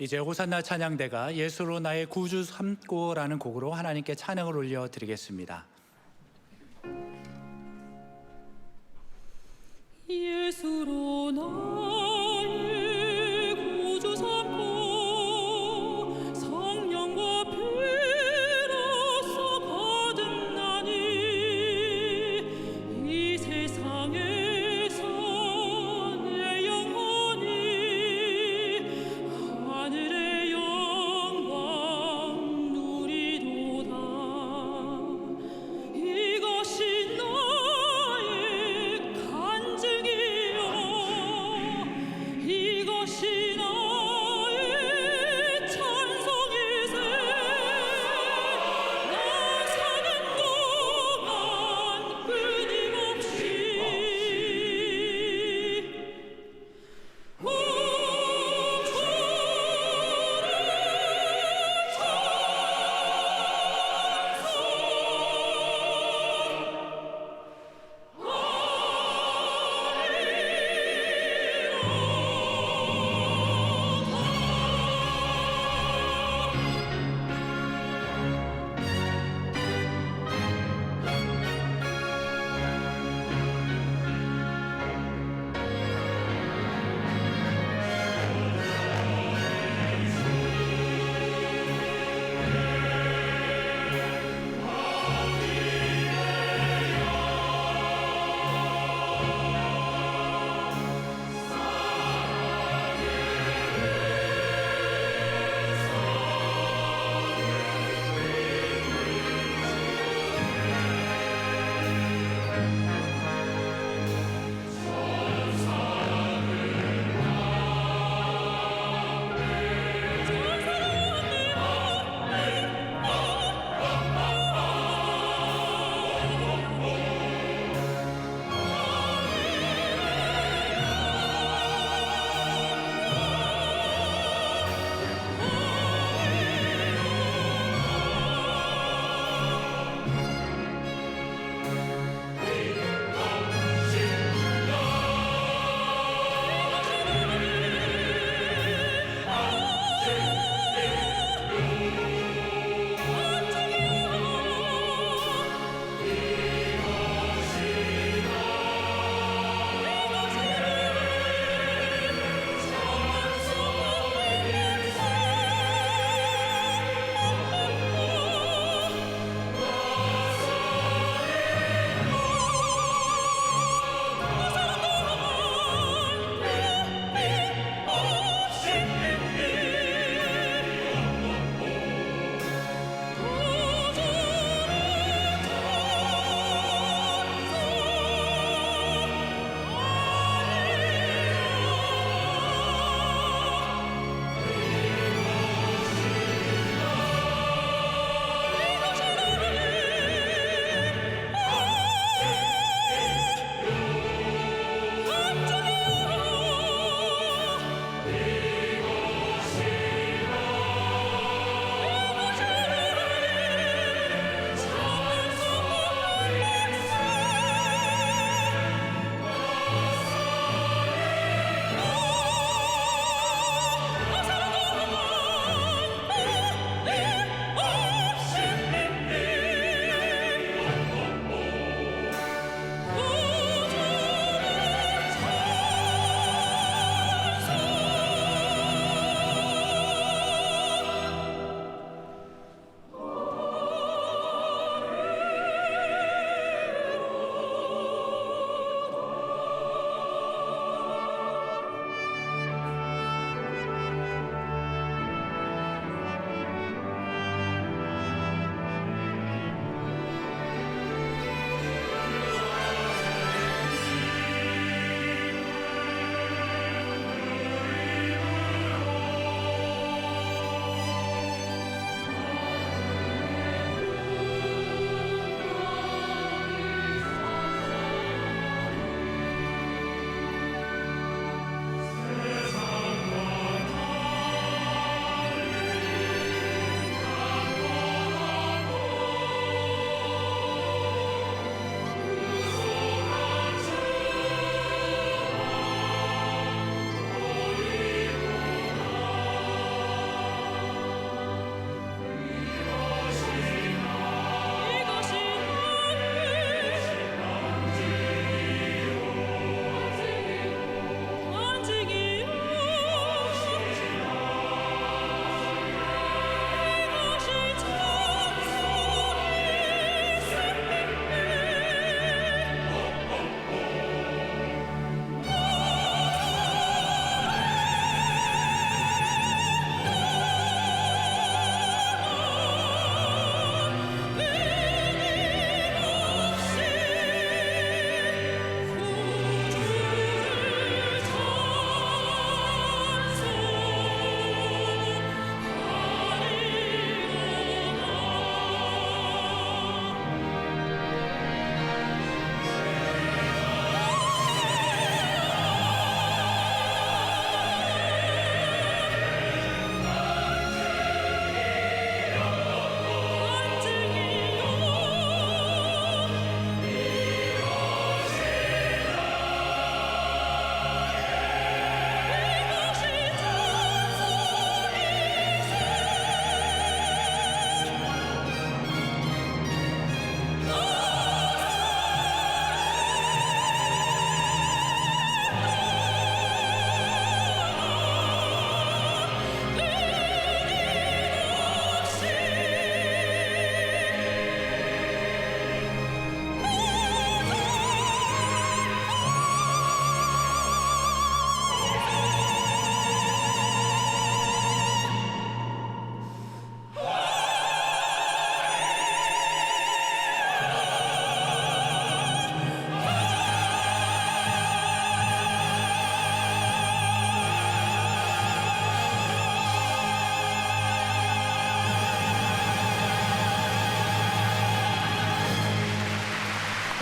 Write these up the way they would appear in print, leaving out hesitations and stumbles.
이제 호산나 찬양대가 예수로 나의 구주 삼고라는 곡으로 하나님께 찬양을 올려드리겠습니다. 예수로 나의 구주 삼고 성령과 피로써 거듭나니 이 세상에서 내 영혼이 하늘의 영광 누리도다. 이것이 나의 간증이요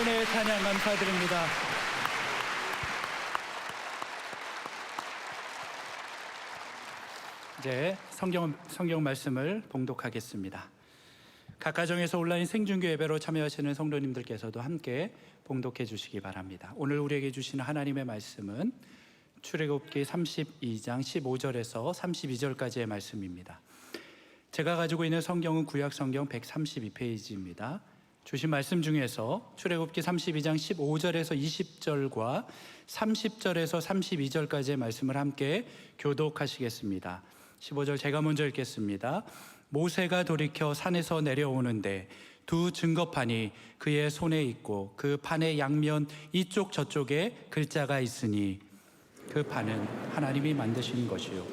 은혜의 찬양 감사드립니다. 이제 성경 말씀을 봉독하겠습니다. 각 가정에서 온라인 생중계 예배로 참여하시는 성도님들께서도 함께 봉독해 주시기 바랍니다. 오늘 우리에게 주시는 하나님의 말씀은 출애굽기 32장 15절에서 32절까지의 말씀입니다. 제가 가지고 있는 성경은 구약 성경 132페이지입니다. 주신 말씀 중에서 출애굽기 32장 15절에서 20절과 30절에서 32절까지의 말씀을 함께 교독하시겠습니다. 15절 제가 먼저 읽겠습니다. 모세가 돌이켜 산에서 내려오는데 두 증거판이 그의 손에 있고 그 판의 양면 이쪽 저쪽에 글자가 있으니 그 판은 하나님이 만드신 것이요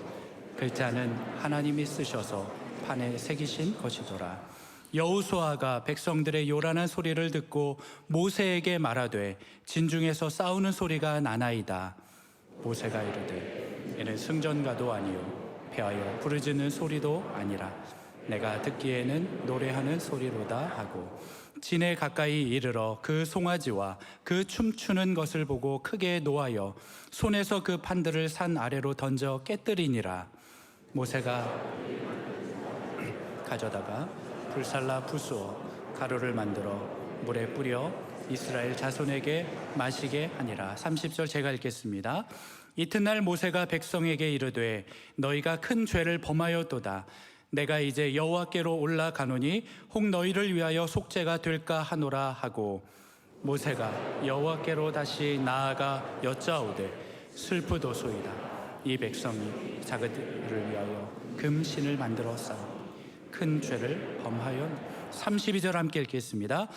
글자는 하나님이 쓰셔서 판에 새기신 것이더라. 여호수아가 백성들의 요란한 소리를 듣고 모세에게 말하되 진중에서 싸우는 소리가 나나이다. 모세가 이르되 이는 승전가도 아니요 패하여 부르짖는 소리도 아니라 내가 듣기에는 노래하는 소리로다 하고 진에 가까이 이르러 그 송아지와 그 춤추는 것을 보고 크게 노하여 손에서 그 판들을 산 아래로 던져 깨뜨리니라. 모세가 가져다가 불살라 부수어 가루를 만들어 물에 뿌려 이스라엘 자손에게 마시게 하니라. 30절 제가 읽겠습니다. 이튿날 모세가 백성에게 이르되 너희가 큰 죄를 범하였도다. 내가 이제 여호와께로 올라가노니 혹 너희를 위하여 속죄가 될까 하노라 하고 모세가 여호와께로 다시 나아가 여짜오되 슬프도소이다. 이 백성이 자기들을 위하여 금신을 만들어 쌓아 큰 죄를 범하여 32절 함께 읽겠습니다.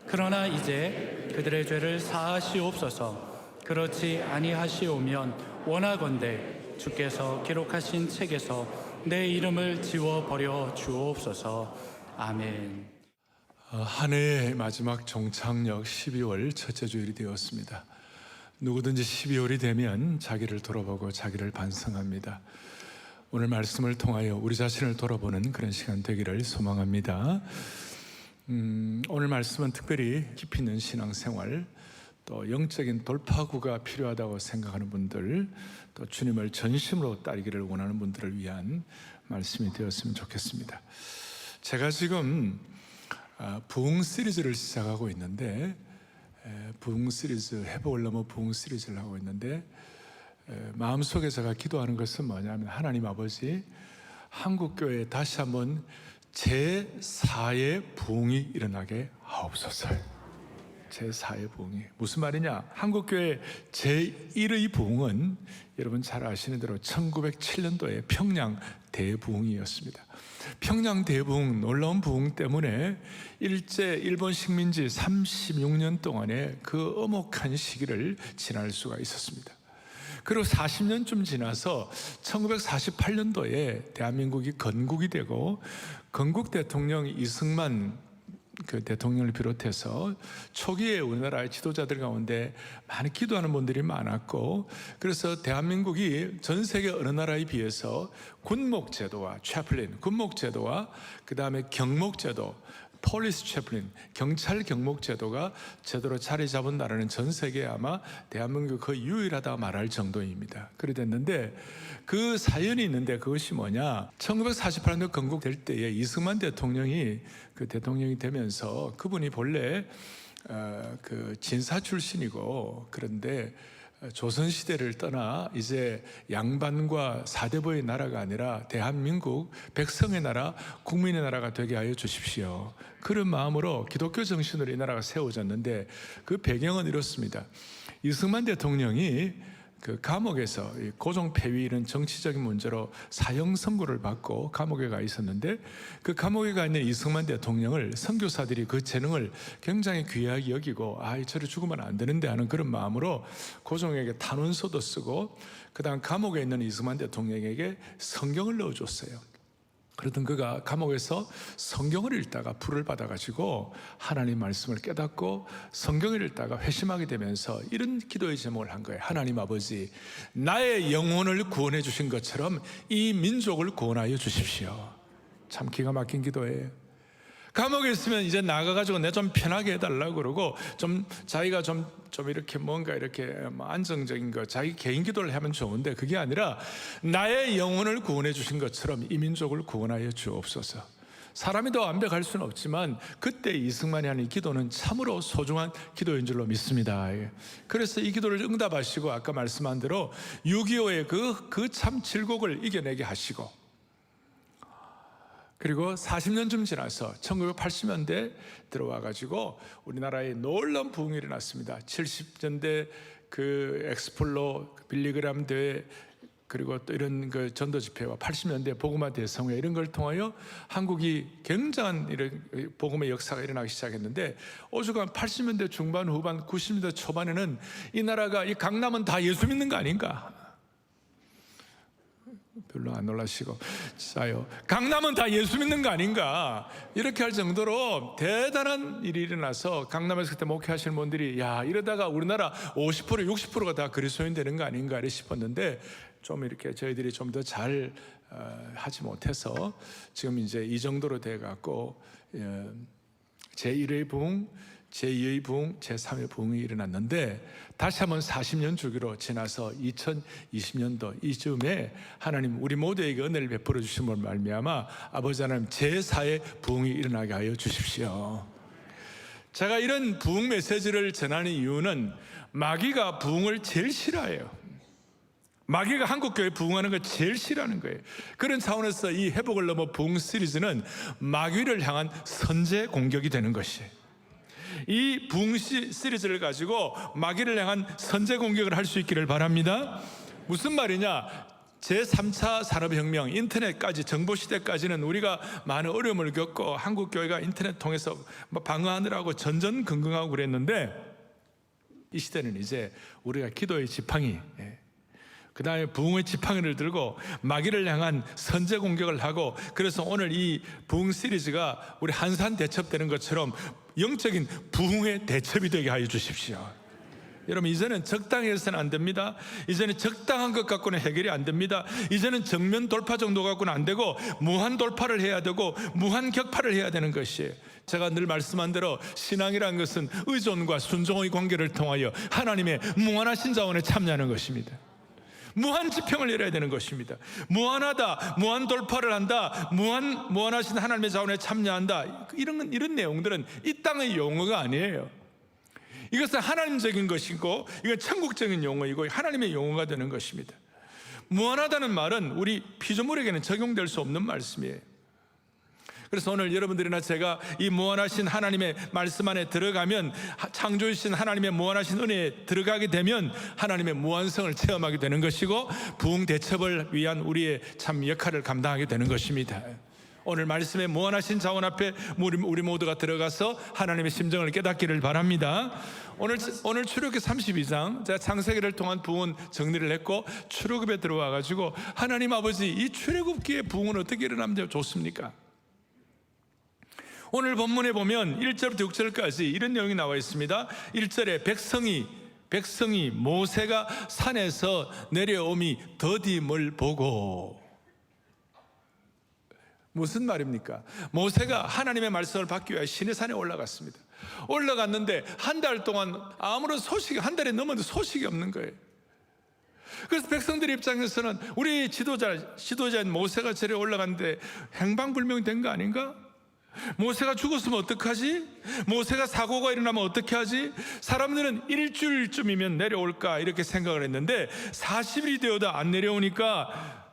그러나 이제 그들의 죄를 사하시옵소서. 그렇지 아니하시오면 원하건대 주께서 기록하신 책에서 내 이름을 지워버려 주옵소서. 아멘. 한 해의 마지막 종착역 12월 첫째 주일이 되었습니다. 누구든지 12월이 되면 자기를 돌아보고 자기를 반성합니다. 오늘 말씀을 통하여 우리 자신을 돌아보는 그런 시간 되기를 소망합니다. 오늘 말씀은 특별히 깊이 있는 신앙생활, 또 영적인 돌파구가 필요하다고 생각하는 분들, 또 주님을 전심으로 따르기를 원하는 분들을 위한 말씀이 되었으면 좋겠습니다. 제가 지금 부흥 시리즈를 시작하고 있는데, 부흥 시리즈, 회복을 넘어 부흥 시리즈를 하고 있는데, 마음속에 제가 기도하는 것은 뭐냐면, 하나님 아버지, 한국교회에 다시 한번 제4의 부흥이 일어나게 하옵소서. 제4의 부흥이 무슨 말이냐? 한국교회 제1의 부흥은 여러분 잘 아시는 대로 1907년도에 평양 대부흥이었습니다. 평양 대부흥, 놀라운 부흥 때문에 일제 일본 식민지 36년 동안의 그 엄혹한 시기를 지날 수가 있었습니다. 그리고 40년쯤 지나서 1948년도에 대한민국이 건국이 되고 건국 대통령 이승만 그 대통령을 비롯해서 초기에 우리나라의 지도자들 가운데 많이 기도하는 분들이 많았고, 그래서 대한민국이 전 세계 어느 나라에 비해서 군목제도와 채플린, 군목제도와 그 다음에 경목제도, 폴리스 채플린, 경찰 경목제도가 제대로 자리 잡은 나라는 전 세계에 아마 대한민국이 거의 유일하다 말할 정도입니다. 그래 됐는데 그 사연이 있는데, 그것이 뭐냐? 1948년 건국될 때에 이승만 대통령이 그 대통령이 되면서, 그분이 본래 그 진사 출신이고, 그런데 조선시대를 떠나 이제 양반과 사대부의 나라가 아니라 대한민국 백성의 나라, 국민의 나라가 되게 하여 주십시오. 그런 마음으로 기독교 정신으로 이 나라가 세워졌는데, 그 배경은 이렇습니다. 이승만 대통령이 그 감옥에서 고종폐위 이런 정치적인 문제로 사형 선고를 받고 감옥에 가 있었는데, 그 감옥에 가 있는 이승만 대통령을 선교사들이 그 재능을 굉장히 귀하게 여기고, 저리 죽으면 안 되는데 하는 그런 마음으로 고종에게 탄원서도 쓰고, 그 다음 감옥에 있는 이승만 대통령에게 성경을 넣어줬어요. 그러던 그가 감옥에서 성경을 읽다가 불을 받아가지고 하나님 말씀을 깨닫고 성경을 읽다가 회심하게 되면서 이런 기도의 제목을 한 거예요. 하나님 아버지, 나의 영혼을 구원해 주신 것처럼 이 민족을 구원하여 주십시오. 참 기가 막힌 기도예요. 감옥에 있으면 이제 나가가지고 내 좀 편하게 해달라고 그러고 좀 자기가 좀 이렇게 뭔가 이렇게 뭐 안정적인 거 자기 개인 기도를 하면 좋은데 그게 아니라 나의 영혼을 구원해 주신 것처럼 이 민족을 구원하여 주옵소서. 사람이 더 완벽할 수는 없지만 그때 이승만이 하는 기도는 참으로 소중한 기도인 줄로 믿습니다. 그래서 이 기도를 응답하시고 아까 말씀한 대로 6.25의 그 참 질곡을 이겨내게 하시고 그리고 40년쯤 지나서 1980년대 들어와 가지고 우리나라에 놀라운 부흥이 일어났습니다. 70년대 그 엑스폴로 빌리그람 대회 그리고 또 이런 그 전도 집회와 80년대 복음화 대성회 이런 걸 통하여 한국이 굉장한 이런 복음의 역사가 일어나기 시작했는데 오죽하면 80년대 중반 후반 90년대 초반에는 이 나라가 이 강남은 다 예수 믿는 거 아닌가? 별로 안 놀라시고 자요. 강남은 다 예수 믿는 거 아닌가? 이렇게 할 정도로 대단한 일이 일어나서 강남에서 그때 목회하시는 분들이 야 이러다가 우리나라 50% 60%가 다 그리스도인 되는 거 아닌가 이래 싶었는데 좀 이렇게 저희들이 좀 더 잘 하지 못해서 지금 이제 이 정도로 돼 갖고 제1의 부흥, 제2의 부흥, 제3의 부흥이 일어났는데 다시 한번 40년 주기로 지나서 2020년도 이쯤에 하나님 우리 모두에게 은혜를 베풀어 주심으로 말미암아 아버지 하나님 제4의 부흥이 일어나게 하여 주십시오. 제가 이런 부흥 메시지를 전하는 이유는 마귀가 부흥을 제일 싫어해요. 마귀가 한국교회 부흥하는 걸 제일 싫어하는 거예요. 그런 차원에서 이 회복을 넘어 부흥 시리즈는 마귀를 향한 선제 공격이 되는 것이에요. 이 부흥 시리즈를 가지고 마귀를 향한 선제 공격을 할 수 있기를 바랍니다. 무슨 말이냐? 제3차 산업혁명, 인터넷까지 정보시대까지는 우리가 많은 어려움을 겪고 한국교회가 인터넷 통해서 방어하느라고 전전긍긍하고 그랬는데 이 시대는 이제 우리가 기도의 지팡이 그 다음에 부흥의 지팡이를 들고 마귀를 향한 선제 공격을 하고 그래서 오늘 이 부흥 시리즈가 우리 한산 대첩되는 것처럼 영적인 부흥의 대첩이 되게 하여 주십시오. 여러분 이제는 적당히 해서는 안 됩니다. 이제는 적당한 것 갖고는 해결이 안 됩니다. 이제는 정면 돌파 정도 갖고는 안 되고 무한 돌파를 해야 되고 무한 격파를 해야 되는 것이에요. 제가 늘 말씀한 대로 신앙이라는 것은 의존과 순종의 관계를 통하여 하나님의 무한하신 자원에 참여하는 것입니다. 무한 지평을 열어야 되는 것입니다. 무한하다, 무한 돌파를 한다, 무한하신 하나님의 자원에 참여한다. 이런 내용들은 이 땅의 용어가 아니에요. 이것은 하나님적인 것이고, 이건 천국적인 용어이고, 하나님의 용어가 되는 것입니다. 무한하다는 말은 우리 피조물에게는 적용될 수 없는 말씀이에요. 그래서 오늘 여러분들이나 제가 이 무한하신 하나님의 말씀 안에 들어가면 창조주신 하나님의 무한하신 은혜에 들어가게 되면 하나님의 무한성을 체험하게 되는 것이고 부흥 대첩을 위한 우리의 참 역할을 감당하게 되는 것입니다. 오늘 말씀의 무한하신 자원 앞에 우리 모두가 들어가서 하나님의 심정을 깨닫기를 바랍니다. 오늘 출애굽기 32장 제가 창세기를 통한 부흥 정리를 했고 출애굽에 들어와 가지고 하나님 아버지 이 출애굽기의 부흥은 어떻게 일어나면 좋습니까? 오늘 본문에 보면 1절부터 6절까지 이런 내용이 나와 있습니다. 1절에 백성이 모세가 산에서 내려옴이 더딤을 보고. 무슨 말입니까? 모세가 하나님의 말씀을 받기 위해 시내산에 올라갔습니다. 올라갔는데 한 달 동안 아무런 한 달이 넘었는데 소식이 없는 거예요. 그래서 백성들 입장에서는 우리 지도자인 모세가 저리 올라갔는데 행방불명된 거 아닌가? 모세가 죽었으면 어떡하지? 모세가 사고가 일어나면 어떻게 하지? 사람들은 일주일쯤이면 내려올까 이렇게 생각을 했는데 40일이 되어도 안 내려오니까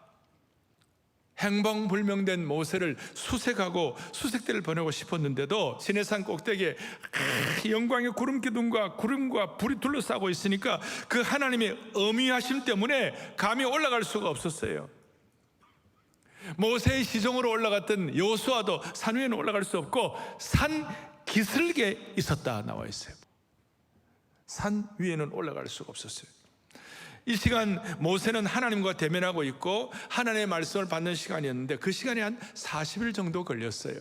행방불명된 모세를 수색하고 수색대를 보내고 싶었는데도 시내산 꼭대기에 영광의 구름 기둥과 구름과 불이 둘러싸고 있으니까 그 하나님의 어미하심 때문에 감히 올라갈 수가 없었어요. 모세의 시종으로 올라갔던 여호수아도 산 위에는 올라갈 수 없고 산 기슭에 있었다 나와 있어요. 산 위에는 올라갈 수가 없었어요. 이 시간 모세는 하나님과 대면하고 있고 하나님의 말씀을 받는 시간이었는데 그 시간이 한 40일 정도 걸렸어요.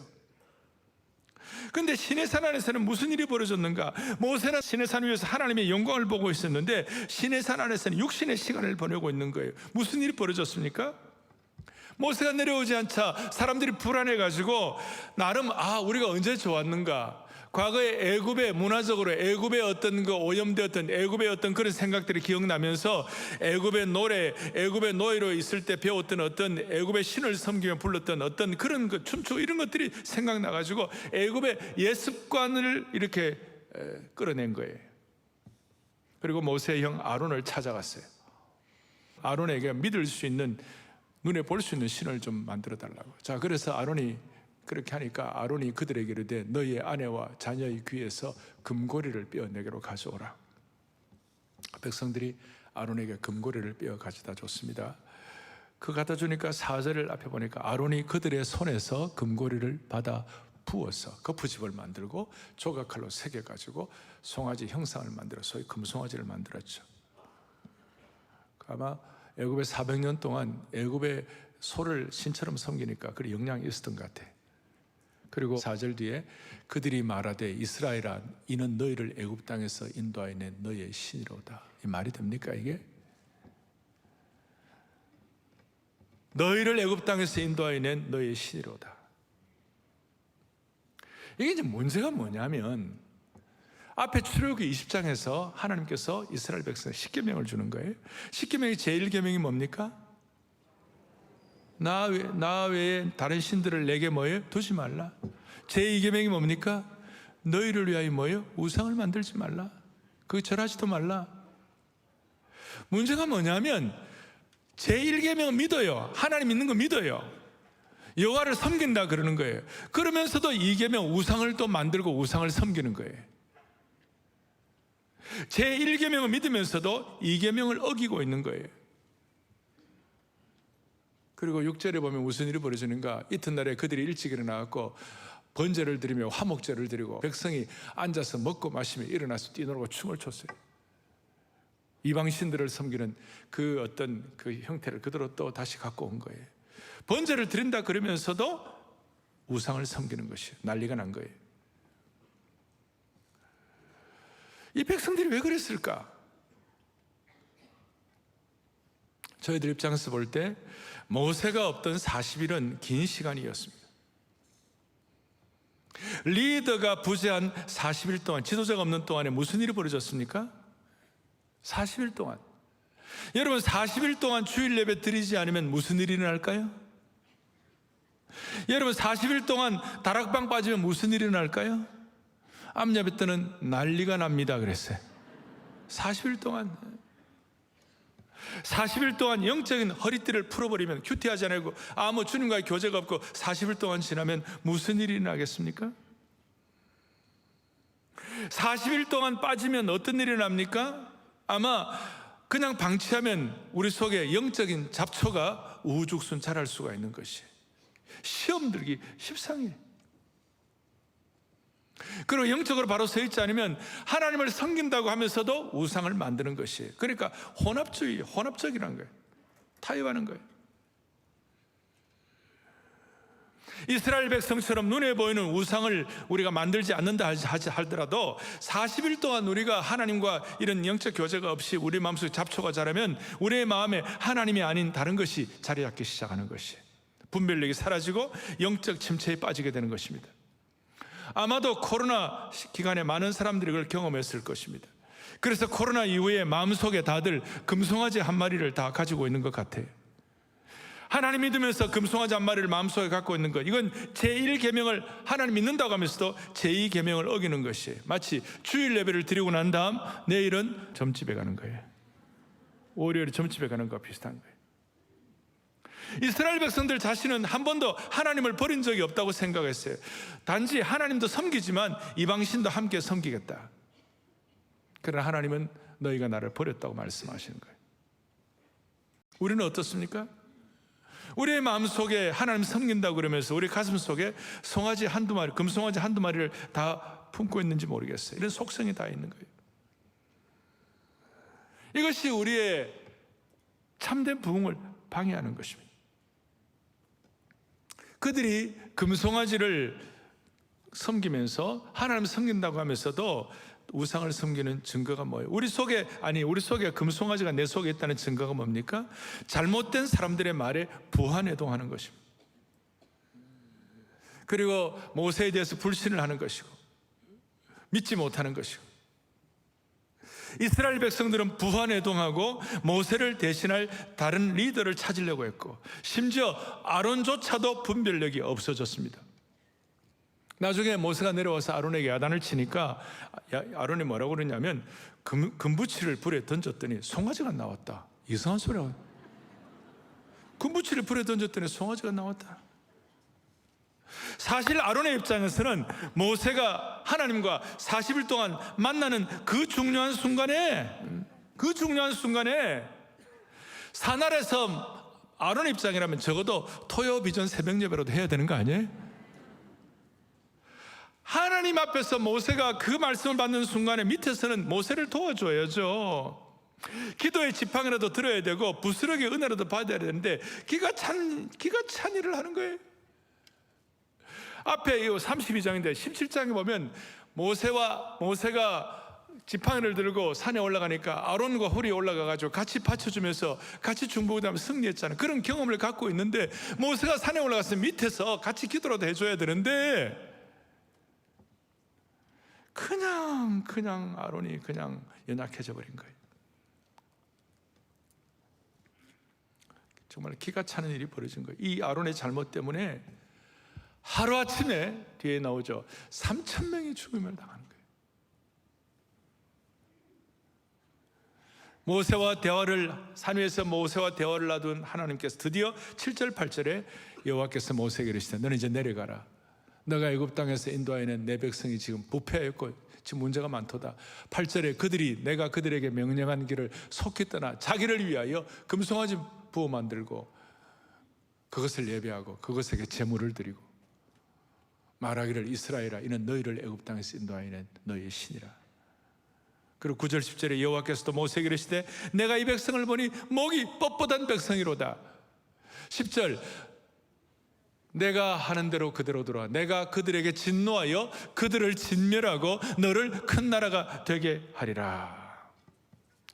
그런데 시내산 안에서는 무슨 일이 벌어졌는가? 모세는 시내산 위에서 하나님의 영광을 보고 있었는데 시내산 안에서는 육신의 시간을 보내고 있는 거예요. 무슨 일이 벌어졌습니까? 모세가 내려오지 않자 사람들이 불안해가지고 나름 우리가 언제 좋았는가, 과거에 애굽의 문화적으로 애굽의 어떤 그 오염되었던 애굽의 어떤 그런 생각들이 기억나면서 애굽의 노래, 애굽의 노예로 있을 때 배웠던 어떤 애굽의 신을 섬기며 불렀던 어떤 그런 그 춤추고 이런 것들이 생각나가지고 애굽의 예습관을 이렇게 끌어낸 거예요. 그리고 모세의 형 아론을 찾아갔어요. 아론에게 믿을 수 있는, 눈에 볼 수 있는 신을 좀 만들어 달라고. 자, 그래서 아론이 그렇게 하니까 아론이 그들에게 이르되 너희의 아내와 자녀의 귀에서 금고리를 빼어 내게로 가져오라. 백성들이 아론에게 금고리를 빼어 가져다 줬습니다. 그 갖다 주니까 4절 앞에 보니까 아론이 그들의 손에서 금고리를 받아 부어서 거푸집을 만들고 조각칼로 새겨 가지고 송아지 형상을 만들어 소위 금송아지를 만들었죠. 아마 애굽에 400년 동안 애굽의 소를 신처럼 섬기니까 그런 영향이 있었던 것 같아. 그리고 4절 뒤에 그들이 말하되 이스라엘아 이는 너희를 애굽 땅에서 인도하여 낸 너희의 신이로다. 이 말이 됩니까 이게? 너희를 애굽 땅에서 인도하여 낸 너희의 신이로다. 이게 이제 문제가 뭐냐면 앞에 출애굽기 20장에서 하나님께서 이스라엘 백성에 10계명을 주는 거예요. 10계명의 제1계명이 뭡니까? 나 외에 다른 신들을 내게 뭐예요? 두지 말라. 제2계명이 뭡니까? 너희를 위하여 뭐예요? 우상을 만들지 말라. 그 절하지도 말라. 문제가 뭐냐면 제1계명은 믿어요. 하나님 믿는 거 믿어요. 여호와를 섬긴다 그러는 거예요. 그러면서도 2계명 우상을 또 만들고 우상을 섬기는 거예요. 제1계명을 믿으면서도 2계명을 어기고 있는 거예요. 그리고 6절에 보면 무슨 일이 벌어지는가? 이튿날에 그들이 일찍 일어나고 번제를 드리며 화목제를 드리고 백성이 앉아서 먹고 마시며 일어나서 뛰놀고 춤을 췄어요. 이방 신들을 섬기는 그 어떤 그 형태를 그대로 또 다시 갖고 온 거예요. 번제를 드린다 그러면서도 우상을 섬기는 것이 난리가 난 거예요. 이 백성들이 왜 그랬을까? 저희들 입장에서 볼 때 모세가 없던 40일은 긴 시간이었습니다. 리더가 부재한 40일 동안, 지도자가 없는 동안에 무슨 일이 벌어졌습니까? 40일 동안. 여러분 40일 동안 주일 예배 드리지 않으면 무슨 일이 일어날까요? 여러분 40일 동안 다락방 빠지면 무슨 일이 일어날까요? 암예배 때는 난리가 납니다 그랬어요. 40일 동안 40일 동안 영적인 허리띠를 풀어버리면 큐티하지 않고 아무 주님과의 교제가 없고 40일 동안 지나면 무슨 일이 나겠습니까? 40일 동안 빠지면 어떤 일이 납니까? 아마 그냥 방치하면 우리 속에 영적인 잡초가 우후죽순 자랄 수가 있는 것이 시험 들기 십상이에요. 그리고 영적으로 바로 서 있지 않으면 하나님을 섬긴다고 하면서도 우상을 만드는 것이에요. 그러니까 혼합주의, 혼합적이라는 거예요. 타협하는 거예요. 이스라엘 백성처럼 눈에 보이는 우상을 우리가 만들지 않는다 하더라도 40일 동안 우리가 하나님과 이런 영적 교제가 없이 우리 마음속에 잡초가 자라면 우리의 마음에 하나님이 아닌 다른 것이 자리 잡기 시작하는 것이에요. 분별력이 사라지고 영적 침체에 빠지게 되는 것입니다. 아마도 코로나 기간에 많은 사람들이 그걸 경험했을 것입니다. 그래서 코로나 이후에 마음속에 다들 금송아지 한 마리를 다 가지고 있는 것 같아요. 하나님 믿으면서 금송아지 한 마리를 마음속에 갖고 있는 것, 이건 제1계명을 하나님 믿는다고 하면서도 제2계명을 어기는 것이에요. 마치 주일 예배를 드리고 난 다음 내일은 점집에 가는 거예요. 월요일에 점집에 가는 것과 비슷한 거예요. 이스라엘 백성들 자신은 한 번도 하나님을 버린 적이 없다고 생각했어요. 단지 하나님도 섬기지만 이방신도 함께 섬기겠다. 그러나 하나님은 너희가 나를 버렸다고 말씀하시는 거예요. 우리는 어떻습니까? 우리의 마음속에 하나님 섬긴다고 그러면서 우리 가슴 속에 송아지 한두 마리, 금송아지 한두 마리를 다 품고 있는지 모르겠어요. 이런 속성이 다 있는 거예요. 이것이 우리의 참된 부흥을 방해하는 것입니다. 그들이 금송아지를 섬기면서 하나님 섬긴다고 하면서도 우상을 섬기는 증거가 뭐예요? 우리 속에 금송아지가 내 속에 있다는 증거가 뭡니까? 잘못된 사람들의 말에 부안해동하는 것입니다. 그리고 모세에 대해서 불신을 하는 것이고 믿지 못하는 것이고, 이스라엘 백성들은 부안해동하고 모세를 대신할 다른 리더를 찾으려고 했고, 심지어 아론조차도 분별력이 없어졌습니다. 나중에 모세가 내려와서 아론에게 야단을 치니까 아론이 뭐라고 그러냐면, 금부치를 불에 던졌더니 송아지가 나왔다. 이상한 소리야. 금부치를 불에 던졌더니 송아지가 나왔다. 사실 아론의 입장에서는 모세가 하나님과 40일 동안 만나는 그 중요한 순간에 산 아래서 아론의 입장이라면 적어도 토요 비전 새벽 예배라도 해야 되는 거 아니에요? 하나님 앞에서 모세가 그 말씀을 받는 순간에 밑에서는 모세를 도와줘야죠. 기도의 지팡이라도 들어야 되고 부스러기 은혜라도 받아야 되는데 기가 찬 일을 하는 거예요. 앞에 이 32장인데 17장에 보면 모세가 지팡이를 들고 산에 올라가니까 아론과 홀이 올라가가지고 같이 받쳐주면서 같이 중보기도하며 승리했잖아요. 그런 경험을 갖고 있는데 모세가 산에 올라가서 밑에서 같이 기도라도 해줘야 되는데 그냥 아론이 그냥 연약해져 버린 거예요. 정말 기가 차는 일이 벌어진 거예요. 이 아론의 잘못 때문에 하루아침에 뒤에 나오죠. 3,000명이 죽음을 당하는 거예요. 산 위에서 모세와 대화를 놔둔 하나님께서 드디어 7절 8절에 여호와께서 모세에게 이르시되 너는 이제 내려가라. 너가 애굽 땅에서 인도하여낸 내 백성이 지금 부패하였고 지금 문제가 많도다. 8절에 내가 그들에게 명령한 길을 속히 떠나 자기를 위하여 금송아지 부어 만들고 그것을 예배하고 그것에게 제물을 드리고 말하기를 이스라엘아 이는 너희를 애굽 땅에서 인도하여낸 너희의 신이라. 그리고 9절 10절에 여호와께서도 모세에게 이르시되 내가 이 백성을 보니 목이 뻣뻣한 백성이로다. 10절 내가 하는 대로 그대로 돌아 내가 그들에게 진노하여 그들을 진멸하고 너를 큰 나라가 되게 하리라.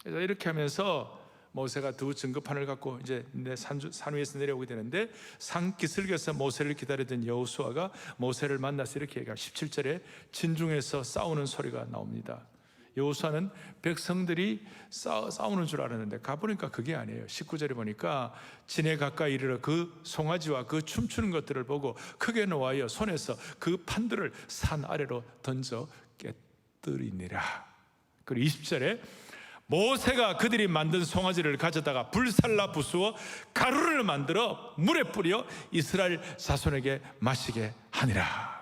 그래서 이렇게 하면서 모세가 두 증거판을 갖고 이제 산 위에서 내려오게 되는데, 산 기슭에서 모세를 기다리던 여호수아가 모세를 만나서 이렇게 얘기해요. 17절에 진중에서 싸우는 소리가 나옵니다. 여호수아는 백성들이 싸우는 줄 알았는데 가보니까 그게 아니에요. 19절에 보니까 진에 가까이 이르러 그 송아지와 그 춤추는 것들을 보고 크게 노하여 손에서 그 판들을 산 아래로 던져 깨뜨리니라. 그리고 20절에 모세가 그들이 만든 송아지를 가져다가 불살라 부수어 가루를 만들어 물에 뿌려 이스라엘 자손에게 마시게 하니라.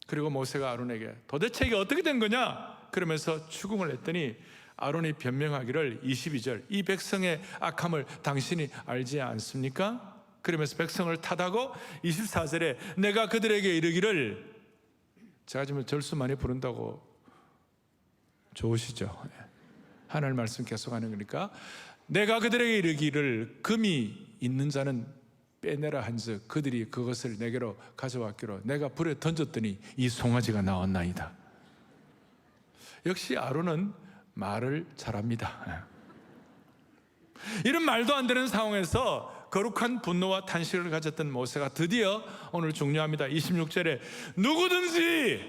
그리고 모세가 아론에게 도대체 이게 어떻게 된 거냐? 그러면서 추궁을 했더니 아론이 변명하기를 22절 이 백성의 악함을 당신이 알지 않습니까? 그러면서 백성을 탓하고 24절에 내가 그들에게 이르기를, 제가 지금 절수 많이 부른다고 좋으시죠? 하나님 말씀 계속하는 거니까 내가 그들에게 이르기를 금이 있는 자는 빼내라 한즉 그들이 그것을 내게로 가져왔기로 내가 불에 던졌더니 이 송아지가 나왔나이다. 역시 아론은 말을 잘합니다. 이런 말도 안 되는 상황에서 거룩한 분노와 탄식을 가졌던 모세가 드디어 오늘 중요합니다. 26절에 누구든지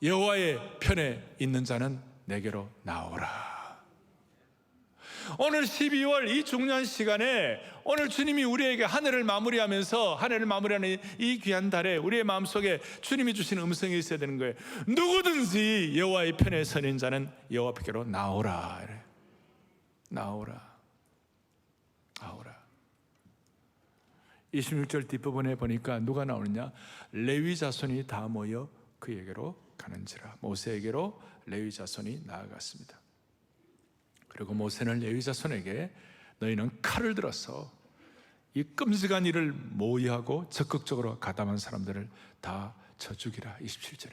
여호와의 편에 있는 자는 내게로 나오라. 오늘 12월 이 중요한 시간에 오늘 주님이 우리에게 한 해를 마무리하면서 한 해를 마무리하는 이 귀한 달에 우리의 마음속에 주님이 주신 음성이 있어야 되는 거예요. 누구든지 여호와의 편에 서는 자는 여호와께로 나오라. 나오라. 26절 뒷부분에 보니까 누가 나오느냐? 레위 자손이 다 모여 그에게로 가는지라. 모세에게로 레위 자손이 나아갔습니다. 그리고 모세는 레위 자손에게 너희는 칼을 들어서 이 끔찍한 일을 모의하고 적극적으로 가담한 사람들을 다 쳐 죽이라. 27절에.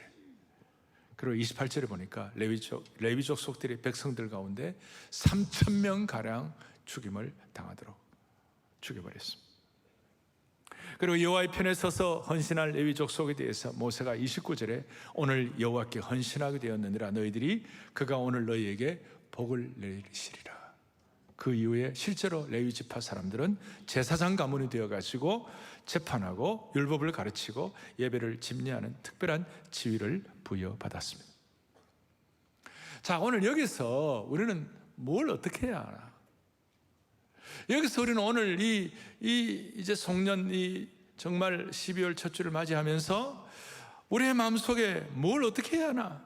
그리고 28절에 보니까 레위족 속들이 백성들 가운데 3,000명 가량 죽임을 당하도록 죽여버렸습니다. 그리고 여호와의 편에 서서 헌신할 레위 족속에 대해서 모세가 29절에 오늘 여호와께 헌신하게 되었느니라. 너희들이 그가 오늘 너희에게 복을 내리시리라. 그 이후에 실제로 레위 지파 사람들은 제사장 가문이 되어가지고 재판하고 율법을 가르치고 예배를 집례하는 특별한 지위를 부여받았습니다. 자, 오늘 여기서 우리는 뭘 어떻게 해야 하나? 여기서 우리는 오늘 이제 송년 정말 12월 첫 주를 맞이하면서 우리의 마음속에 뭘 어떻게 해야 하나?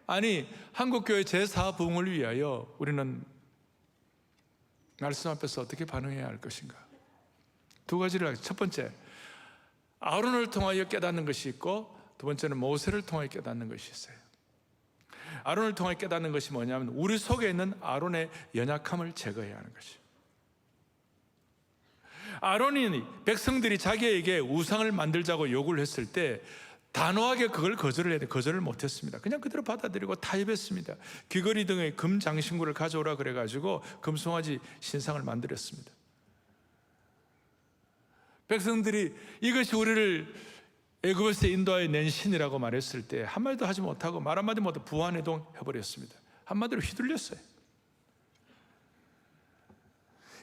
아니, 한국교회 제4부흥을 위하여 우리는 말씀 앞에서 어떻게 반응해야 할 것인가? 두 가지를. 첫 번째, 아론을 통하여 깨닫는 것이 있고, 두 번째는 모세를 통하여 깨닫는 것이 있어요. 아론을 통하여 깨닫는 것이 뭐냐면 우리 속에 있는 아론의 연약함을 제거해야 하는 것이에요. 아론이 백성들이 자기에게 우상을 만들자고 요구를 했을 때 단호하게 그걸 거절을 못했습니다. 그냥 그대로 받아들이고 타협했습니다. 귀걸이 등의 금 장신구를 가져오라 그래가지고 금송아지 신상을 만들었습니다. 백성들이 이것이 우리를 애굽에서 인도하여 낸 신이라고 말했을 때 한마디도 하지 못하고 말 한마디 못하고 부안해동 해버렸습니다. 한마디로 휘둘렸어요.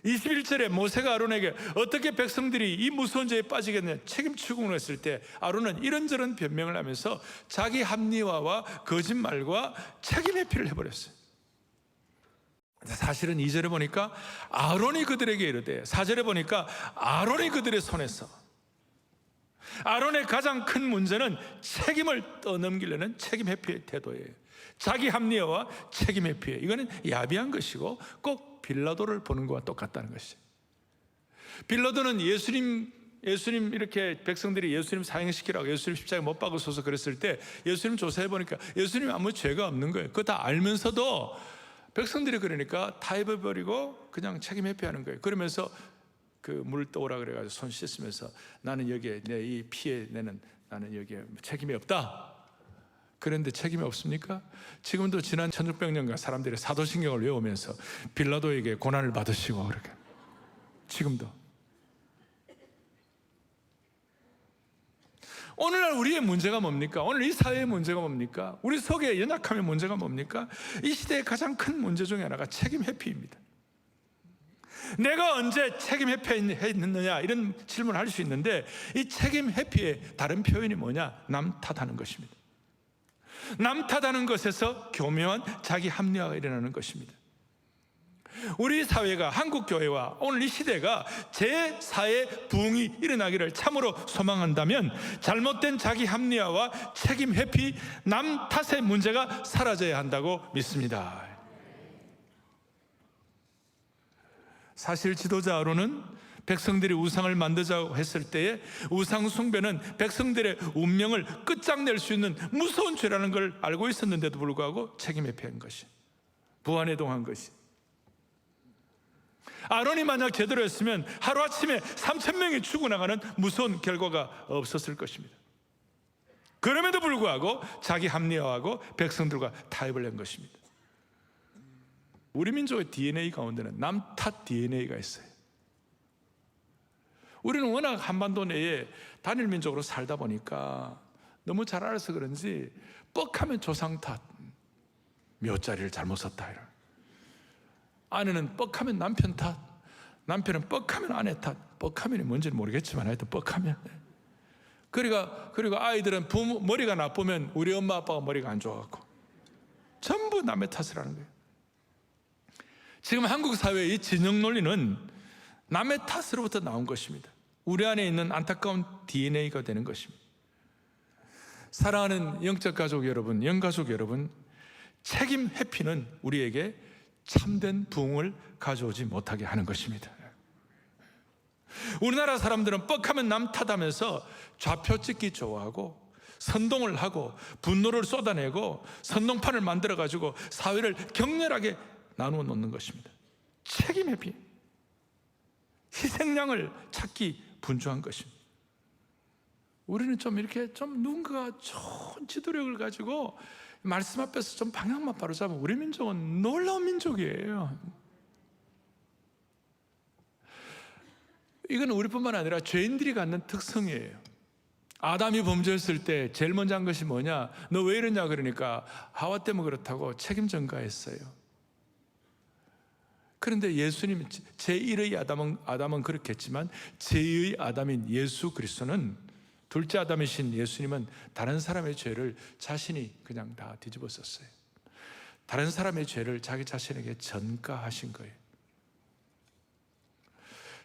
21절에 모세가 아론에게 어떻게 백성들이 이 무서운 죄에 빠지겠느냐 책임추궁을 했을 때 아론은 이런저런 변명을 하면서 자기 합리화와 거짓말과 책임 회피를 해버렸어요. 사실은 2절에 보니까 아론이 그들에게 이르되 4절에 보니까 아론이 그들의 손에서 아론의 가장 큰 문제는 책임을 떠넘기려는 책임 회피의 태도예요. 자기 합리화와 책임 회피예요. 이거는 야비한 것이고 꼭 빌라도를 보는 것과 똑같다는 것이죠. 빌라도는 예수님 이렇게 백성들이 예수님 사형시키라고 예수님 십자가에 못 박으소서 그랬을 때 예수님 조사해 보니까 예수님 아무 죄가 없는 거예요. 그거 다 알면서도 백성들이 그러니까 타협해버리고 그냥 책임 회피하는 거예요. 그러면서 그 물 떠오라 그래가지고 손 씻으면서 나는 여기에 내 이 피해 내는 나는 여기에 책임이 없다. 그런데 책임이 없습니까? 지금도 지난 1600년간 사람들이 사도신경을 외우면서 빌라도에게 고난을 받으시고 그렇게 지금도 오늘날 우리의 문제가 뭡니까? 오늘 이 사회의 문제가 뭡니까? 우리 속의 연약함의 문제가 뭡니까? 이 시대의 가장 큰 문제 중에 하나가 책임 회피입니다. 내가 언제 책임 회피했느냐 이런 질문을 할 수 있는데 이 책임 회피의 다른 표현이 뭐냐? 남 탓하는 것입니다. 남 탓하는 것에서 교묘한 자기 합리화가 일어나는 것입니다. 우리 사회가 한국 교회와 오늘 이 시대가 제4의 부흥이 일어나기를 참으로 소망한다면 잘못된 자기 합리화와 책임 회피, 남 탓의 문제가 사라져야 한다고 믿습니다. 사실 지도자 아론은 백성들이 우상을 만들자고 했을 때에 우상 숭배는 백성들의 운명을 끝장낼 수 있는 무서운 죄라는 걸 알고 있었는데도 불구하고 책임 회피한 것이, 부안해동한 것이. 아론이 만약 제대로 했으면 하루아침에 3,000명이 죽어나가는 무서운 결과가 없었을 것입니다. 그럼에도 불구하고 자기 합리화하고 백성들과 타협을 한 것입니다. 우리 민족의 DNA 가운데는 남 탓 DNA가 있어요. 우리는 워낙 한반도 내에 단일 민족으로 살다 보니까 너무 잘 알아서 그런지 뻑하면 조상 탓, 묘자리를 잘못 썼다 이런. 아내는 뻑하면 남편 탓, 남편은 뻑하면 아내 탓. 뻑하면이 뭔지는 모르겠지만 하여튼 뻑하면. 그리고 아이들은 부모 머리가 나쁘면 우리 엄마 아빠가 머리가 안 좋아갖고 전부 남의 탓을 하는 거예요. 지금 한국 사회의 이 진영 논리는 남의 탓으로부터 나온 것입니다. 우리 안에 있는 안타까운 DNA가 되는 것입니다. 사랑하는 영적 가족 여러분, 영가족 여러분, 책임 회피는 우리에게 참된 부흥을 가져오지 못하게 하는 것입니다. 우리나라 사람들은 뻑하면 남 탓하면서 좌표 찍기 좋아하고 선동을 하고 분노를 쏟아내고 선동판을 만들어가지고 사회를 격렬하게 나누어 놓는 것입니다. 책임 회피, 희생양을 찾기 분주한 것입니다. 우리는 좀 이렇게 좀 누군가가 좋은 지도력을 가지고 말씀 앞에서 좀 방향만 바로잡으면 우리 민족은 놀라운 민족이에요. 이건 우리뿐만 아니라 죄인들이 갖는 특성이에요. 아담이 범죄했을 때 제일 먼저 한 것이 뭐냐? 너 왜 이러냐 그러니까 하와 때문에 그렇다고 책임 전가했어요. 그런데 예수님, 제1의 아담은 그렇겠지만 제2의 아담인 예수 그리스도는, 둘째 아담이신 예수님은 다른 사람의 죄를 자신이 그냥 다 뒤집어 썼어요. 다른 사람의 죄를 자기 자신에게 전가하신 거예요.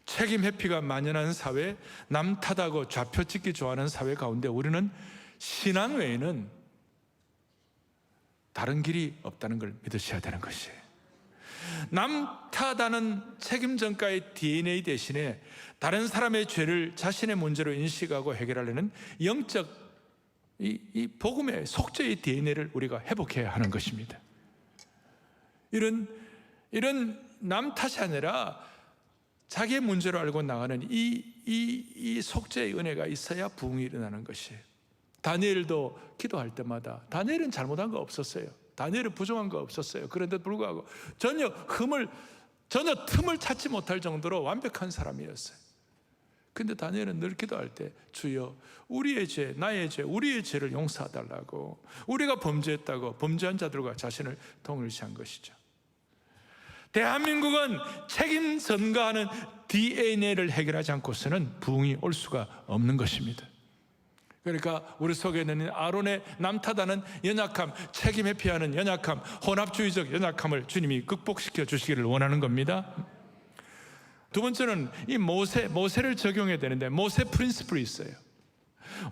책임 회피가 만연한 사회, 남 탓하고 좌표 찍기 좋아하는 사회 가운데 우리는 신앙 외에는 다른 길이 없다는 걸 믿으셔야 되는 것이에요. 남 탓하는 책임 전가의 DNA 대신에 다른 사람의 죄를 자신의 문제로 인식하고 해결하려는 영적 이 복음의 속죄의 DNA를 우리가 회복해야 하는 것입니다. 이런 남 탓이 아니라 자기의 문제로 알고 나가는 이 속죄의 은혜가 있어야 부흥이 일어나는 것이에요. 다니엘도 기도할 때마다, 다니엘은 잘못한 거 없었어요. 다니엘은 부정한 거 없었어요. 그런데도 불구하고 전혀 틈을 찾지 못할 정도로 완벽한 사람이었어요. 근데 다니엘은 늘 기도할 때 주여 우리의 죄, 나의 죄, 우리의 죄를 용서해달라고, 우리가 범죄했다고 범죄한 자들과 자신을 동일시한 것이죠. 대한민국은 책임 전가하는 DNA를 해결하지 않고서는 부흥이 올 수가 없는 것입니다. 그러니까 우리 속에 있는 아론의 남 탓하는 연약함, 책임 회피하는 연약함, 혼합주의적 연약함을 주님이 극복시켜 주시기를 원하는 겁니다. 두 번째는 이 모세를 적용해야 되는데, 모세 프린시플이 있어요.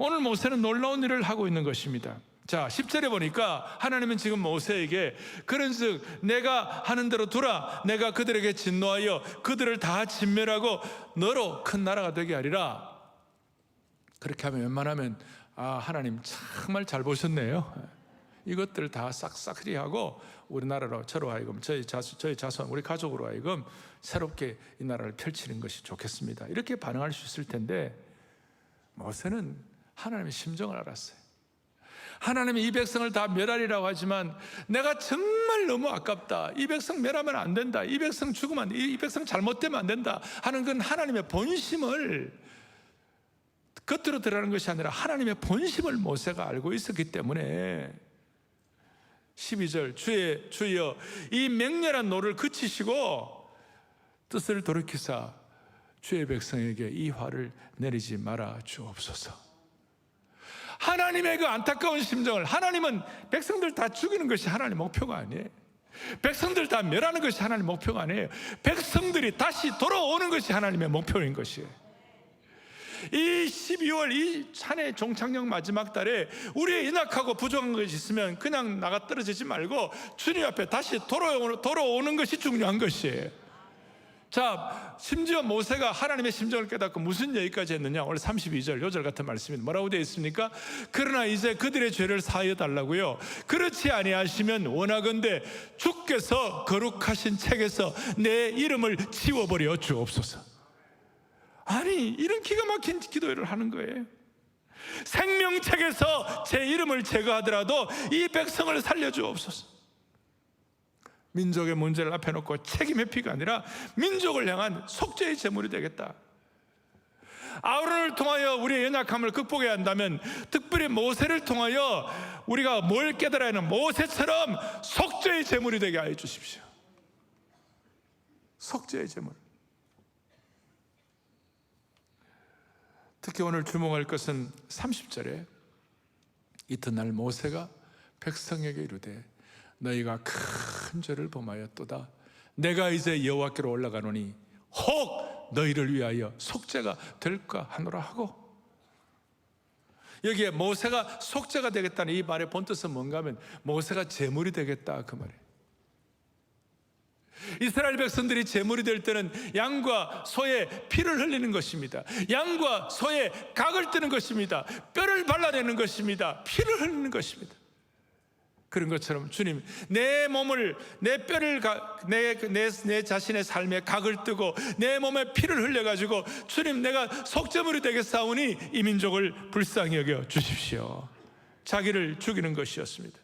오늘 모세는 놀라운 일을 하고 있는 것입니다. 자, 10절에 보니까 하나님은 지금 모세에게 그런즉 내가 하는 대로 두라, 내가 그들에게 진노하여 그들을 다 진멸하고 너로 큰 나라가 되게 하리라. 그렇게 하면 웬만하면 하나님 정말 잘 보셨네요. 이것들 다 싹싹리하고 우리나라로 저로 하여금 저희 자손 우리 가족으로 하여금 새롭게 이 나라를 펼치는 것이 좋겠습니다. 이렇게 반응할 수 있을 텐데 모세는 하나님의 심정을 알았어요. 하나님이 이 백성을 다 멸하리라고 하지만 내가 정말 너무 아깝다. 이 백성 멸하면 안 된다. 이 백성 죽으면, 이 백성 잘못되면 안 된다 하는 건 하나님의 본심을 겉으로 드러나는 것이 아니라 하나님의 본심을 모세가 알고 있었기 때문에 12절 주여 이 맹렬한 노를 그치시고 뜻을 돌이키사 주의 백성에게 이 화를 내리지 말아 주옵소서. 하나님의 그 안타까운 심정을, 하나님은 백성들 다 죽이는 것이 하나님의 목표가 아니에요. 백성들 다 멸하는 것이 하나님의 목표가 아니에요. 백성들이 다시 돌아오는 것이 하나님의 목표인 것이에요. 이 12월 이 한 해 종착역 마지막 달에 우리의 연약하고 부족한 것이 있으면 그냥 나가 떨어지지 말고 주님 앞에 다시 돌아오는 것이 중요한 것이에요. 자, 심지어 모세가 하나님의 심정을 깨닫고 무슨 얘기까지 했느냐? 오늘 32절 요절 같은 말씀이 뭐라고 되어 있습니까? 그러나 이제 그들의 죄를 사하여 달라고요. 그렇지 아니하시면 원하건대 주께서 거룩하신 책에서 내 이름을 지워버려 주옵소서. 아니, 이런 기가 막힌 기도를 하는 거예요. 생명책에서 제 이름을 제거하더라도 이 백성을 살려주옵소서. 민족의 문제를 앞에 놓고 책임 회피가 아니라 민족을 향한 속죄의 제물이 되겠다. 아론을 통하여 우리의 연약함을 극복해야 한다면 특별히 모세를 통하여 우리가 뭘 깨달아야 하는, 모세처럼 속죄의 제물이 되게 하여 주십시오. 속죄의 제물. 특히 오늘 주목할 것은 30절에 이튿날 모세가 백성에게 이르되 너희가 큰 죄를 범하였도다. 내가 이제 여호와께로 올라가노니 혹 너희를 위하여 속죄가 될까 하노라 하고, 여기에 모세가 속죄가 되겠다는 이 말의 본뜻은 뭔가 하면 모세가 제물이 되겠다 그 말이에요. 이스라엘 백성들이 제물이 될 때는 양과 소의 피를 흘리는 것입니다. 양과 소의 각을 뜨는 것입니다. 뼈를 발라내는 것입니다. 피를 흘리는 것입니다. 그런 것처럼 주님, 내 몸을, 내 뼈를, 내 자신의 삶에 각을 뜨고 내 몸에 피를 흘려가지고 주님, 내가 속죄물이 되겠사오니 이 민족을 불쌍히 여겨 주십시오. 자기를 죽이는 것이었습니다.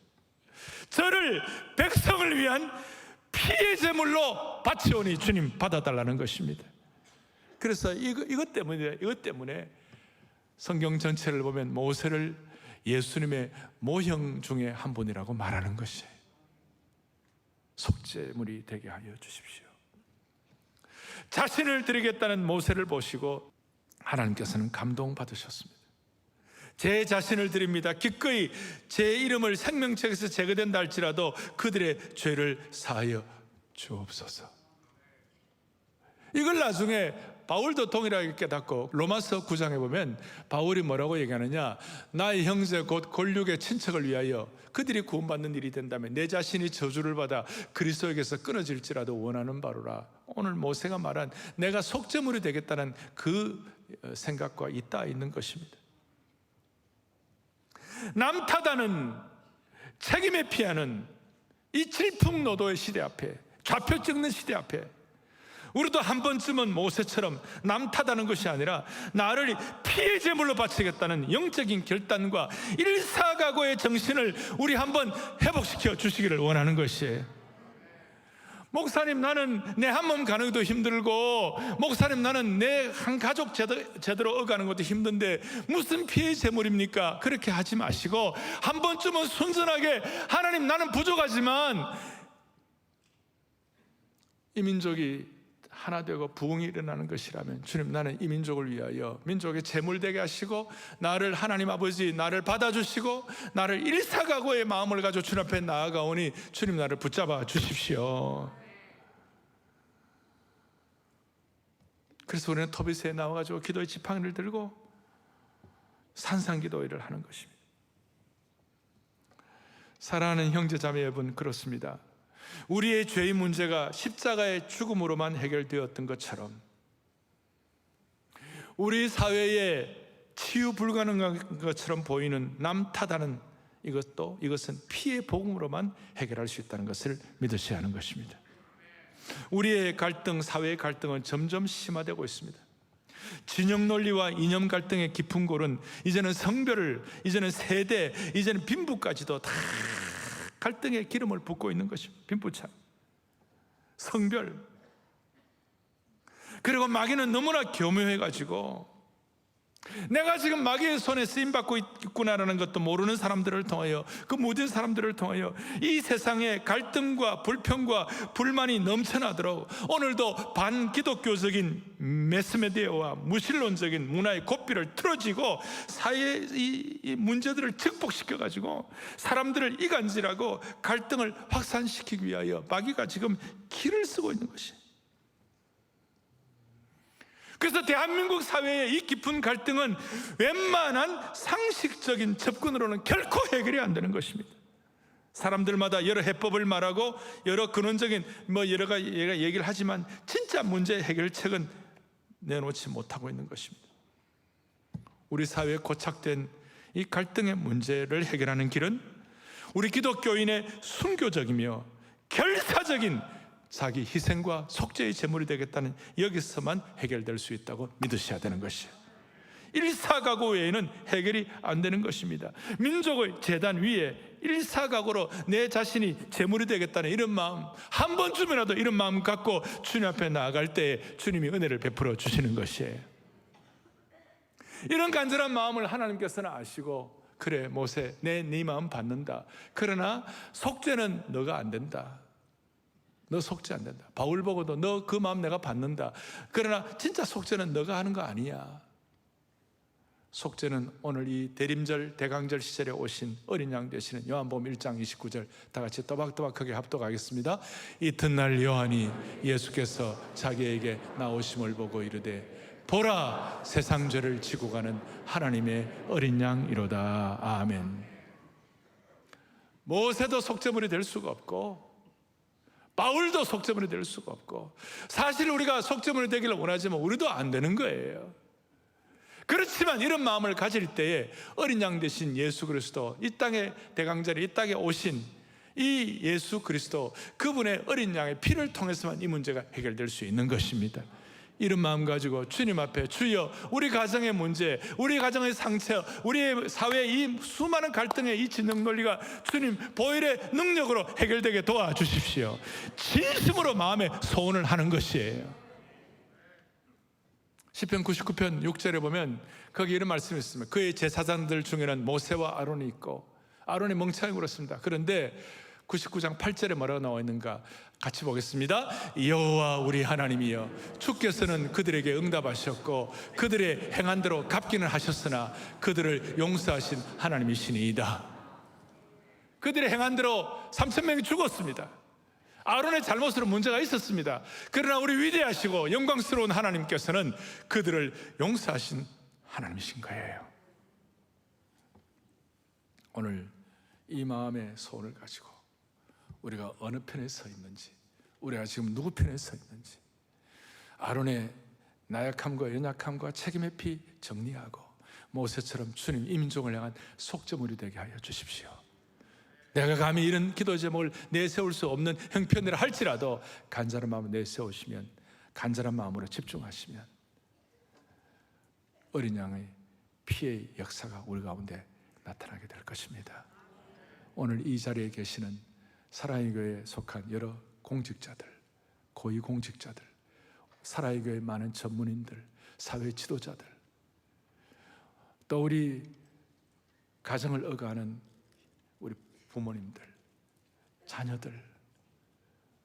저를 백성을 위한 피의 제물로 바치오니 주님 받아달라는 것입니다. 그래서 이것 때문에 성경 전체를 보면 모세를 예수님의 모형 중에 한 분이라고 말하는 것이에요. 속죄물이 되게 하여 주십시오. 자신을 드리겠다는 모세를 보시고 하나님께서는 감동받으셨습니다. 제 자신을 드립니다. 기꺼이 제 이름을 생명책에서 제거된다 할지라도 그들의 죄를 사하여 주옵소서. 이걸 나중에 바울도 동일하게 깨닫고 로마서 9장에 보면 바울이 뭐라고 얘기하느냐, 나의 형제 곧 골육의 친척을 위하여 그들이 구원받는 일이 된다면 내 자신이 저주를 받아 그리스도에게서 끊어질지라도 원하는 바로라. 오늘 모세가 말한 내가 속죄물이 되겠다는 그 생각과 있다 있는 것입니다. 남 탓하는, 책임에 피하는 이 질풍노도의 시대 앞에, 좌표 찍는 시대 앞에 우리도 한 번쯤은 모세처럼 남 탓하는 것이 아니라 나를 피해 제물로 바치겠다는 영적인 결단과 일사각오의 정신을 우리 한번 회복시켜 주시기를 원하는 것이에요. 목사님, 나는 내 한 몸 가는 것도 힘들고, 목사님, 나는 내 한 가족 제대로 어가는 것도 힘든데 무슨 피해 제물입니까? 그렇게 하지 마시고 한 번쯤은 순전하게, 하나님, 나는 부족하지만 이 민족이 하나 되고 부흥이 일어나는 것이라면 주님, 나는 이 민족을 위하여 민족의 제물되게 하시고 나를, 하나님 아버지, 나를 받아주시고 나를 일사각오의 마음을 가지고 주님 앞에 나아가오니 주님, 나를 붙잡아 주십시오. 그래서 우리는 터비스에 나와가지고 기도의 지팡이를 들고 산상기도회를 하는 것입니다. 사랑하는 형제 자매 여러분, 그렇습니다. 우리의 죄의 문제가 십자가의 죽음으로만 해결되었던 것처럼 우리 사회에 치유 불가능한 것처럼 보이는 남 탓하는 이것은 피해 복음으로만 해결할 수 있다는 것을 믿으셔야 하는 것입니다. 우리의 갈등, 사회의 갈등은 점점 심화되고 있습니다. 진영 논리와 이념 갈등의 깊은 골은 이제는 성별을, 이제는 세대, 이제는 빈부까지도 다 갈등의 기름을 붓고 있는 것입니다. 빈부차, 성별. 그리고 마귀는 너무나 교묘해가지고 내가 지금 마귀의 손에 쓰임받고 있구나라는 것도 모르는 사람들을 통하여, 그 모든 사람들을 통하여 이 세상에 갈등과 불평과 불만이 넘쳐나도록 오늘도 반기독교적인 매스미디어와 무신론적인 문화의 고삐를 틀어지고 사회의 이 문제들을 증폭시켜가지고 사람들을 이간질하고 갈등을 확산시키기 위하여 마귀가 지금 길을 쓰고 있는 것이에요. 그래서 대한민국 사회의 이 깊은 갈등은 웬만한 상식적인 접근으로는 결코 해결이 안 되는 것입니다. 사람들마다 여러 해법을 말하고 여러 근원적인 여러 가지 얘기를 하지만 진짜 문제 해결책은 내놓지 못하고 있는 것입니다. 우리 사회에 고착된 이 갈등의 문제를 해결하는 길은 우리 기독교인의 순교적이며 결사적인 자기 희생과 속죄의 제물이 되겠다는 여기서만 해결될 수 있다고 믿으셔야 되는 것이에요. 일사각오 외에는 해결이 안 되는 것입니다. 민족의 제단 위에 일사각오로 내 자신이 제물이 되겠다는 이런 마음, 한 번쯤이라도 이런 마음 갖고 주님 앞에 나아갈 때에 주님이 은혜를 베풀어 주시는 것이에요. 이런 간절한 마음을 하나님께서는 아시고, 그래 모세, 네 마음 받는다. 그러나 속죄는 너가 안 된다. 너 속죄 안 된다. 바울 보고도 너 그 마음 내가 받는다. 그러나 진짜 속죄는 너가 하는 거 아니야. 속죄는 오늘 이 대림절 대강절 시절에 오신 어린 양 되시는 요한복음 1장 29절 다 같이 또박또박하게 합독하겠습니다. 이튿날 요한이 예수께서 자기에게 나오심을 보고 이르되 보라, 세상 죄를 지고 가는 하나님의 어린 양이로다. 아멘. 모세도 속죄물이 될 수가 없고 바울도 속죄물이 될 수가 없고, 사실 우리가 속죄물이 되기를 원하지만 우리도 안 되는 거예요. 그렇지만 이런 마음을 가질 때에 어린 양 되신 예수 그리스도, 이 땅의 대강절에 이 땅에 오신 이 예수 그리스도, 그분의 어린 양의 피를 통해서만 이 문제가 해결될 수 있는 것입니다. 이런 마음 가지고 주님 앞에, 주여 우리 가정의 문제, 우리 가정의 상처, 우리 사회의 이 수많은 갈등의 이 진영 논리가 주님 보혈의 능력으로 해결되게 도와주십시오. 진심으로 마음에 소원을 하는 것이에요. 시편 99편 6절에 보면 거기 이런 말씀이 있습니다. 그의 제사장들 중에는 모세와 아론이 있고, 아론이 멍청하게 굴었습니다. 그런데 99장 8절에 뭐라고 나와 있는가 같이 보겠습니다. 여호와 우리 하나님이여, 주께서는 그들에게 응답하셨고 그들의 행한 대로 갚기는 하셨으나 그들을 용서하신 하나님이시니이다. 그들의 행한 대로 3,000명이 죽었습니다. 아론의 잘못으로 문제가 있었습니다. 그러나 우리 위대하시고 영광스러운 하나님께서는 그들을 용서하신 하나님이신 거예요. 오늘 이 마음의 소원을 가지고 우리가 어느 편에 서 있는지, 우리가 지금 누구 편에 서 있는지, 아론의 나약함과 연약함과 책임의 피 정리하고 모세처럼 주님 이 민족을 향한 속죄물이 되게 하여 주십시오. 내가 감히 이런 기도 제목을 내세울 수 없는 형편이라 할지라도 간절한 마음으로 내세우시면, 간절한 마음으로 집중하시면 어린 양의 피의 역사가 우리 가운데 나타나게 될 것입니다. 오늘 이 자리에 계시는 사랑의 교회에 속한 여러 공직자들, 고위 공직자들, 사랑의 교회 많은 전문인들, 사회 지도자들, 또 우리 가정을 억압하는 우리 부모님들, 자녀들,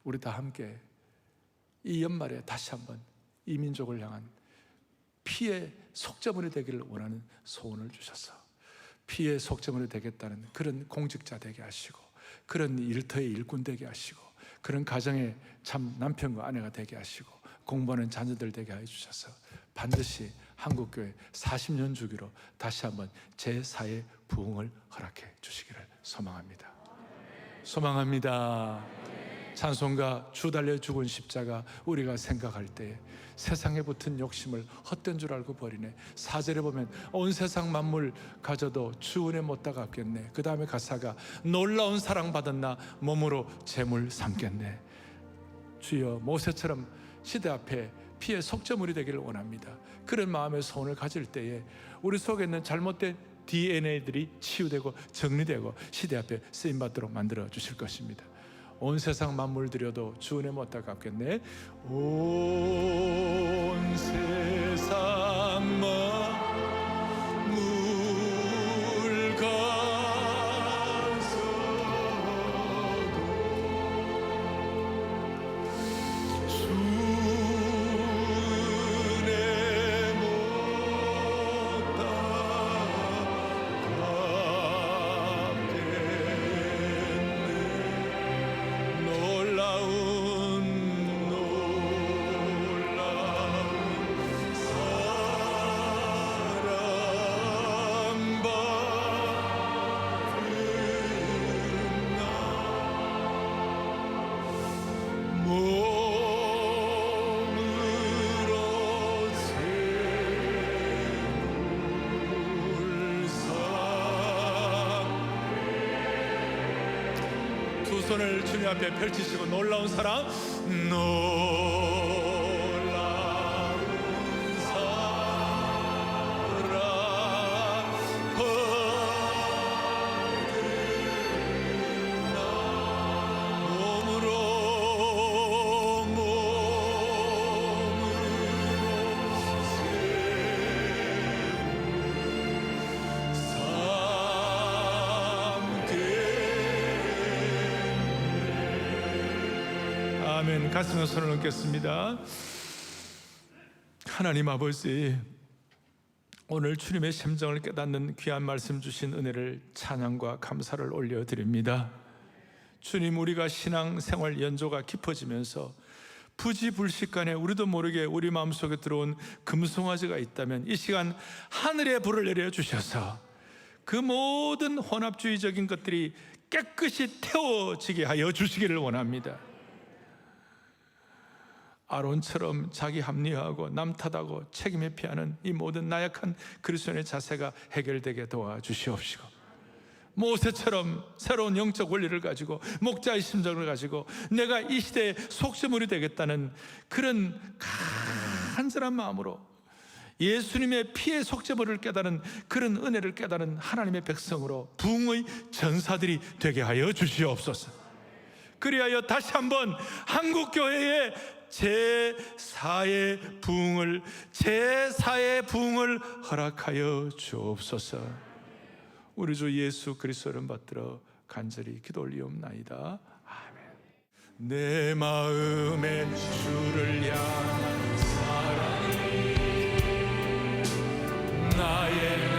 우리 다 함께 이 연말에 다시 한번 이 민족을 향한 피의 속죄물이 되기를 원하는 소원을 주셔서 피의 속죄물이 되겠다는 그런 공직자 되게 하시고, 그런 일터의 일꾼 되게 하시고, 그런 가정의 참 남편과 아내가 되게 하시고, 공부하는 자녀들 되게 하여 주셔서 반드시 한국교회 40년 주기로 다시 한번 제4의 부흥을 허락해 주시기를 소망합니다. 소망합니다. 찬송가 주 달려 죽은 십자가 우리가 생각할 때 세상에 붙은 욕심을 헛된 줄 알고 버리네. 4절에 보면 온 세상 만물 가져도 주 은혜 못 다 갚겠네. 그 다음에 가사가 놀라운 사랑 받은 나 몸으로 재물 삼겠네. 주여, 모세처럼 시대 앞에 피의 속죄물이 되기를 원합니다. 그런 마음의 소원을 가질 때에 우리 속에 있는 잘못된 DNA들이 치유되고 정리되고 시대 앞에 쓰임받도록 만들어 주실 것입니다. 온 세상 만물 들여도 주 은혜 못 다 갚겠네. 온 세상 만물 가져도 주 은혜 못 다 갚겠네. 놀라운 사랑받은 나 몸으로 재물 두 손을 주님 앞에 펼치시고 놀라운 사랑, 놀라운 사랑 받은 나 몸으로 아멘. 가슴에 손을 얹겠습니다. 하나님 아버지, 오늘 주님의 심정을 깨닫는 귀한 말씀 주신 은혜를 찬양과 감사를 올려드립니다. 주님, 우리가 신앙생활 연조가 깊어지면서 부지불식간에 우리도 모르게 우리 마음속에 들어온 금송아지가 있다면 이 시간 하늘의 불을 내려주셔서 그 모든 혼합주의적인 것들이 깨끗이 태워지게 하여 주시기를 원합니다. 아론처럼 자기 합리화하고 남 탓하고 책임에 피하는 이 모든 나약한 그리스도인의 자세가 해결되게 도와주시옵시고, 모세처럼 새로운 영적 원리를 가지고 목자의 심정을 가지고 내가 이 시대의 속죄물이 되겠다는 그런 간절한 마음으로 예수님의 피의 속죄물을 깨달은 그런 은혜를 깨달은 하나님의 백성으로 부흥의 전사들이 되게 하여 주시옵소서. 그리하여 다시 한번 한국교회의 제사의 부흥을 허락하여 주옵소서. 우리 주 예수 그리스도를 받들어 간절히 기도 올리옵나이다. 아멘. 내 마음에 주를 향한 사랑이 나의